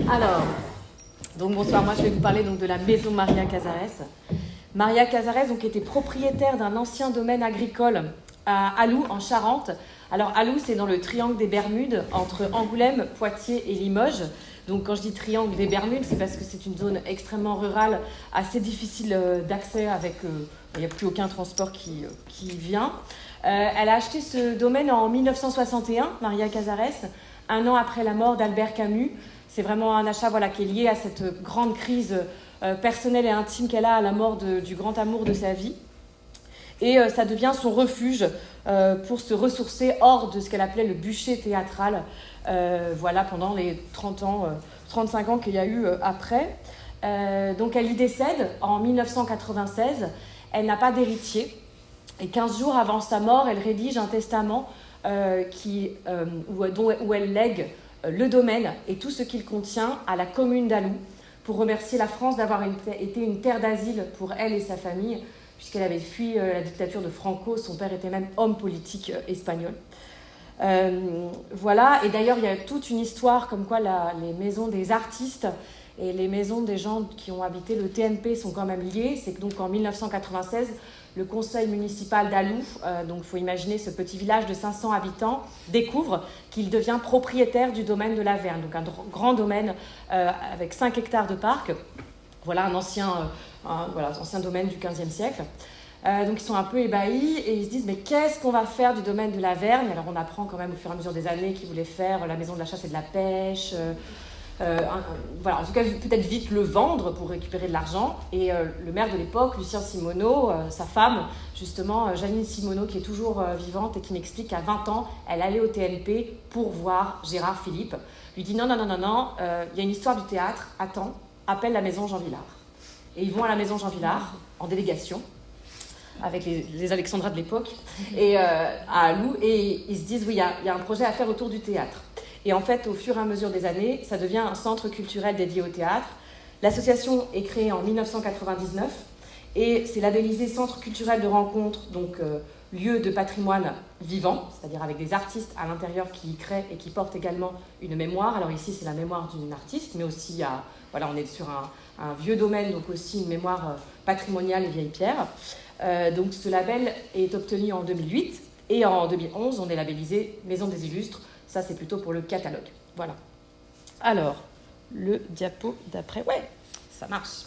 Alors, donc bonsoir, moi je vais vous parler donc, de la maison Maria Casares. Maria Casares donc, était propriétaire d'un ancien domaine agricole à Alou, en Charente. Alors Alou, c'est dans le triangle des Bermudes, entre Angoulême, Poitiers et Limoges. Donc quand je dis triangle des Bermudes, c'est parce que c'est une zone extrêmement rurale, assez difficile d'accès, avec il n'y a plus aucun transport qui vient. Elle a acheté ce domaine en 1961, Maria Casares, un an après la mort d'Albert Camus. C'est vraiment un achat qui est lié à cette grande crise personnelle et intime qu'elle a à la mort du grand amour de sa vie. Et ça devient son refuge pour se ressourcer hors de ce qu'elle appelait le bûcher théâtral, pendant les 35 ans qu'il y a eu après. Donc elle y décède en 1996. Elle n'a pas d'héritier. Et 15 jours avant sa mort, elle rédige un testament où elle lègue le domaine et tout ce qu'il contient à la commune d'Alou pour remercier la France d'avoir été une terre d'asile pour elle et sa famille, puisqu'elle avait fui la dictature de Franco. Son père était même homme politique espagnol. Et d'ailleurs, il y a toute une histoire comme quoi les maisons des artistes et les maisons des gens qui ont habité le TNP sont quand même liées. C'est que donc en 1996, le conseil municipal d'Alou, donc il faut imaginer ce petit village de 500 habitants, découvre qu'il devient propriétaire du domaine de la Verne, donc un grand domaine avec 5 hectares de parc. Voilà un ancien domaine du XVe siècle. Donc ils sont un peu ébahis et ils se disent mais qu'est-ce qu'on va faire du domaine de la Vergne? Alors on apprend quand même au fur et à mesure des années qu'ils voulaient faire la maison de la chasse et de la pêche. En tout cas peut-être vite le vendre pour récupérer de l'argent. Et le maire de l'époque, Lucien Simoneau, sa femme justement, Janine Simoneau, qui est toujours vivante et qui m'explique qu'à 20 ans elle allait au TNP pour voir Gérard Philippe, lui dit non, il y a une histoire du théâtre, attends, appelle la maison Jean Villard. Et ils vont à la maison Jean Villard en délégation avec les Alexandras de l'époque et à Alou, et ils se disent oui, il y a un projet à faire autour du théâtre. Et en fait, au fur et à mesure des années, ça devient un centre culturel dédié au théâtre. L'association est créée en 1999 et c'est labellisé centre culturel de rencontre, donc lieu de patrimoine vivant, c'est-à-dire avec des artistes à l'intérieur qui y créent et qui portent également une mémoire. Alors ici, c'est la mémoire d'une artiste, mais aussi on est sur un vieux domaine, donc aussi une mémoire patrimoniale et vieille pierre. Donc ce label est obtenu en 2008 et en 2011, on est labellisé Maison des Illustres. Ça, c'est plutôt pour le catalogue. Voilà. Alors, le diapo d'après. Ouais, ça marche.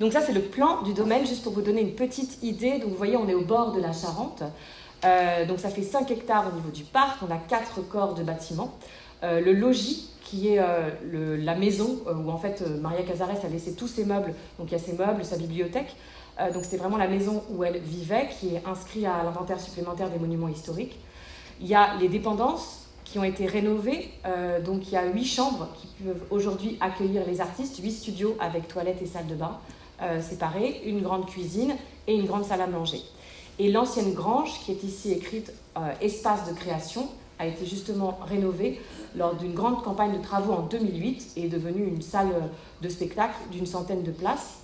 Donc ça, c'est le plan du domaine, juste pour vous donner une petite idée. Donc vous voyez, on est au bord de la Charente. Donc ça fait 5 hectares au niveau du parc. On a 4 corps de bâtiments. Le logis, qui est la maison où en fait Maria Casares a laissé tous ses meubles. Donc il y a ses meubles, sa bibliothèque. Donc c'est vraiment la maison où elle vivait, qui est inscrite à l'inventaire supplémentaire des monuments historiques. Il y a les dépendances qui ont été rénovées. Donc il y a 8 chambres qui peuvent aujourd'hui accueillir les artistes, 8 studios avec toilettes et salle de bain séparées, une grande cuisine et une grande salle à manger. Et l'ancienne grange, qui est ici écrite espace de création, a été justement rénovée lors d'une grande campagne de travaux en 2008 et est devenue une salle de spectacle d'une centaine de places.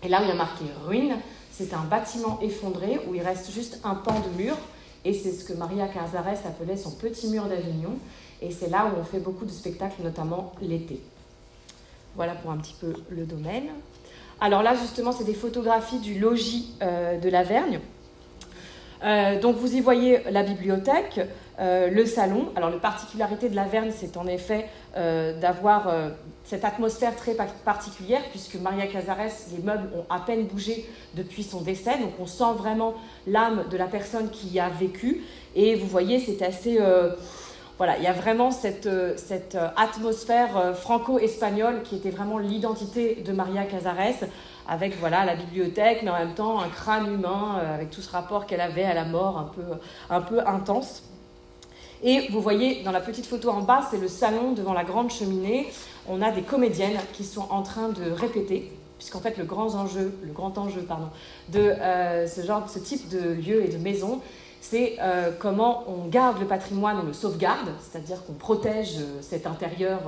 Et là où il y a marqué ruine, c'est un bâtiment effondré où il reste juste un pan de mur. Et c'est ce que Maria Casares appelait son petit mur d'Avignon. Et c'est là où on fait beaucoup de spectacles, notamment l'été. Voilà pour un petit peu le domaine. Alors là, justement, c'est des photographies du logis de la Vergne. Donc vous y voyez la bibliothèque, le salon. Alors la particularité de la Verne, c'est en effet d'avoir cette atmosphère très particulière, puisque Maria Casares, les meubles ont à peine bougé depuis son décès, donc on sent vraiment l'âme de la personne qui y a vécu. Et vous voyez, c'est assez... il y a vraiment cette atmosphère franco-espagnole qui était vraiment l'identité de Maria Casares, avec la bibliothèque, mais en même temps un crâne humain, avec tout ce rapport qu'elle avait à la mort un peu intense. Et vous voyez, dans la petite photo en bas, c'est le salon devant la grande cheminée. On a des comédiennes qui sont en train de répéter, puisqu'en fait le grand enjeu de ce type de lieu et de maison, c'est comment on garde le patrimoine, on le sauvegarde, c'est-à-dire qu'on protège cet intérieur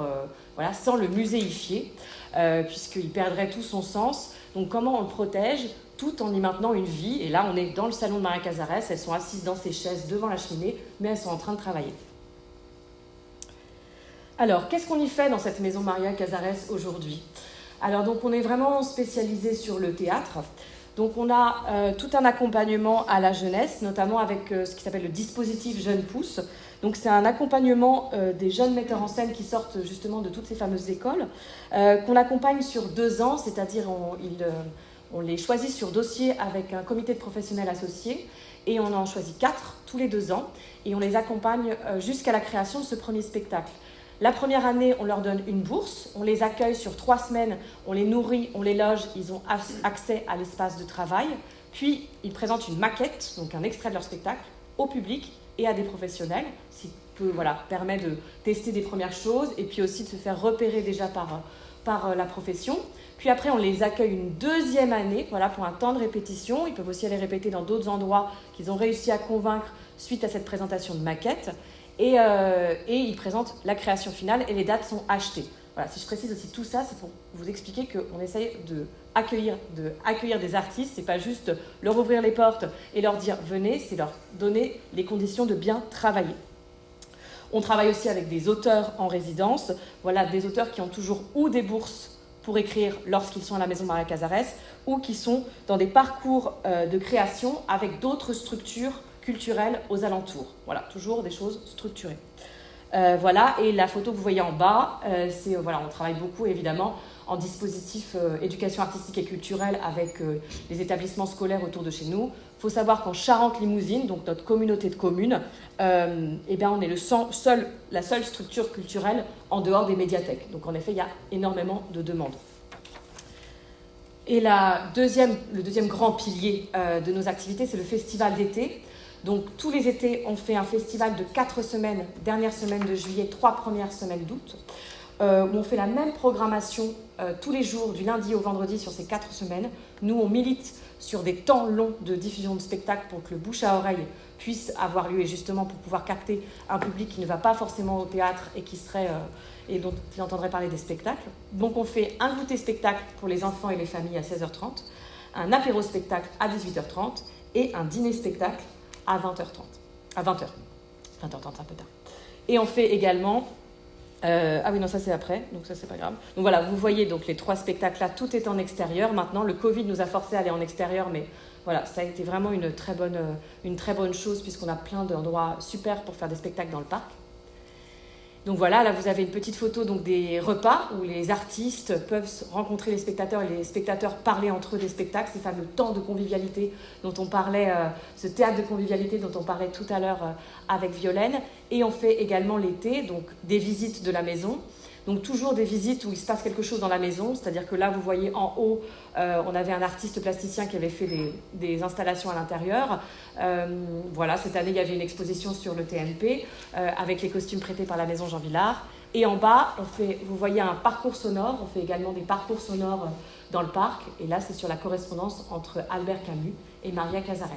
sans le muséifier, puisqu'il perdrait tout son sens. Donc comment on le protège tout en y maintenant une vie. Et là, on est dans le salon de Maria Casares, elles sont assises dans ces chaises devant la cheminée, mais elles sont en train de travailler. Alors, qu'est-ce qu'on y fait dans cette maison Maria Casares aujourd'hui? Alors, donc, on est vraiment spécialisé sur le théâtre. Donc, on a tout un accompagnement à la jeunesse, notamment avec ce qui s'appelle le dispositif Jeunes Pousses. Donc, c'est un accompagnement des jeunes metteurs en scène qui sortent justement de toutes ces fameuses écoles, qu'on accompagne sur 2 ans, c'est-à-dire on les choisit sur dossier avec un comité de professionnels associés, et on en choisit 4 tous les 2 ans, et on les accompagne jusqu'à la création de ce premier spectacle. La première année, on leur donne une bourse, on les accueille sur 3 semaines, on les nourrit, on les loge, ils ont accès à l'espace de travail, puis ils présentent une maquette, donc un extrait de leur spectacle, au public et à des professionnels, ce qui permet de tester des premières choses et puis aussi de se faire repérer déjà par la profession. Puis après, on les accueille une 2e année pour un temps de répétition. Ils peuvent aussi aller répéter dans d'autres endroits qu'ils ont réussi à convaincre suite à cette présentation de maquette. Et ils présentent la création finale et les dates sont achetées. Voilà, si je précise aussi tout ça, c'est pour vous expliquer qu'on essaye d'accueillir des artistes. Ce n'est pas juste leur ouvrir les portes et leur dire « venez », c'est leur donner les conditions de bien travailler. On travaille aussi avec des auteurs en résidence, des auteurs qui ont toujours ou des bourses pour écrire lorsqu'ils sont à la Maison Maria Casares ou qui sont dans des parcours de création avec d'autres structures culturelles aux alentours. Voilà, toujours des choses structurées. Et la photo que vous voyez en bas, on travaille beaucoup évidemment en dispositif éducation artistique et culturelle avec les établissements scolaires autour de chez nous. Il faut savoir qu'en Charente-Limousine, donc notre communauté de communes, on est la seule structure culturelle en dehors des médiathèques. Donc en effet, il y a énormément de demandes. Et le deuxième grand pilier de nos activités, c'est le festival d'été. Donc tous les étés, on fait un festival de 4 semaines, dernière semaine de juillet, 3 premières semaines d'août, où on fait la même programmation tous les jours, du lundi au vendredi sur ces 4 semaines. Nous, on milite sur des temps longs de diffusion de spectacles pour que le bouche à oreille puisse avoir lieu et justement pour pouvoir capter un public qui ne va pas forcément au théâtre et dont il entendrait parler des spectacles. Donc on fait un goûter spectacle pour les enfants et les familles à 16h30, un apéro spectacle à 18h30 et un dîner spectacle à 20h30. À 20h. 20h30, c'est un peu tard. Et on fait également... ça c'est après, donc ça c'est pas grave. Donc voilà, vous voyez donc les 3 spectacles là, tout est en extérieur. Maintenant, le Covid nous a forcé à aller en extérieur, mais voilà, ça a été vraiment une très bonne chose puisqu'on a plein d'endroits super pour faire des spectacles dans le parc. Donc voilà, là vous avez une petite photo donc, des repas où les artistes peuvent rencontrer les spectateurs et les spectateurs parler entre eux des spectacles, ces fameux temps de convivialité dont on parlait, ce théâtre de convivialité dont on parlait tout à l'heure avec Violaine. Et on fait également l'été, donc des visites de la maison. Donc toujours des visites où il se passe quelque chose dans la maison, c'est-à-dire que là vous voyez en haut, on avait un artiste plasticien qui avait fait des installations à l'intérieur. Cette année il y avait une exposition sur le TNP avec les costumes prêtés par la maison Jean Villard. Et en bas, vous voyez un parcours sonore, on fait également des parcours sonores dans le parc. Et là c'est sur la correspondance entre Albert Camus et Maria Casares.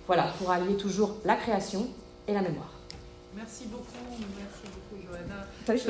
Voilà, pour allier toujours la création et la mémoire. Merci beaucoup Johanna. Salut,